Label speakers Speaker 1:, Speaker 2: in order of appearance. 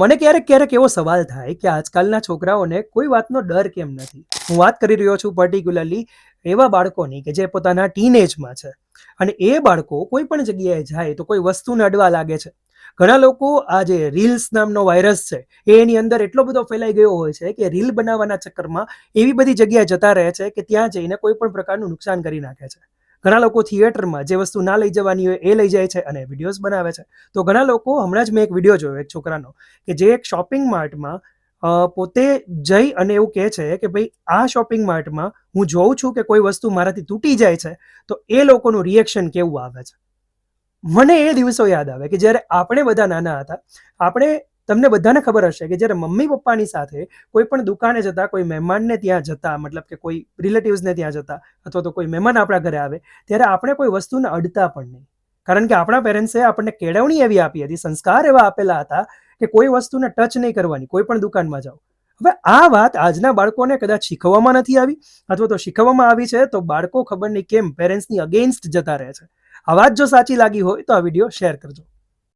Speaker 1: મને ક્યારેક ક્યારેક એવો સવાલ થાય કે આજકાલના છોકરાઓને કોઈ વાતનો ડર કેમ નથી. હું વાત કરી રહ્યો છું પર્ટિક્યુલરલી એવા બાળકોની કે જે પોતાના ટીનેજમાં છે અને એ બાળકો કોઈ પણ જગ્યાએ જાય તો કોઈ વસ્તુને અડવા લાગે છે. ઘણા લોકો આ જે રીલ્સ નામનો વાયરસ છે એની અંદર એટલો બધો ફેલાઈ ગયો હોય છે કે રીલ બનાવવાના ચક્કરમાં એવી બધી જગ્યાએ જતા રહે છે કે ત્યાં જઈને કોઈ પણ પ્રકારનું નુકસાન કરી નાખે છે. ઘણા લોકો થિયેટરમાં જે વસ્તુ ના લઈ જવાની હોય એ લઈ જાય છે અને વિડીયોઝ બનાવે છે. તો ઘણા લોકો, હમણાં જ મેં એક વિડીયો જોયો એક છોકરાનો કે જે એક શોપિંગ માર્ટમાં પોતે જઈ અને એવું કહે છે કે ભાઈ આ શોપિંગ માર્ટમાં હું જોઉં છું કે કોઈ વસ્તુ મારાથી તૂટી જાય છે તો એ લોકોનું રિએક્શન કેવું આવે છે. મને એ દિવસો યાદ આવે કે જ્યારે આપણે બધા નાના હતા, આપણે, તમને બધાને ખબર હશે કે જ્યારે મમ્મી પપ્પાની સાથે કોઈ પણ દુકાને જતા, કોઈ મહેમાનને ત્યાં જતા, મતલબ કે કોઈ રિલેટિવ્સને ત્યાં જતા અથવા તો કોઈ મહેમાન આપણા ઘરે આવે ત્યારે આપણે કોઈ વસ્તુને અડતા પણ નહીં. કારણ કે આપણા પેરેન્ટ્સે આપણને કેળવણી એવી આપી હતી, સંસ્કાર એવા આપેલા હતા કે કોઈ વસ્તુને ટચ નહીં કરવાની કોઈ પણ દુકાનમાં જાઓ. હવે આ વાત આજના બાળકોને કદાચ શીખવવામાં નથી આવી અથવા તો શીખવવામાં આવી છે તો બાળકો ખબર નહીં કેમ પેરેન્ટ્સની અગેન્સ્ટ જતા રહે છે. આ વાત જો સાચી લાગી હોય તો આ વિડીયો શેર કરજો.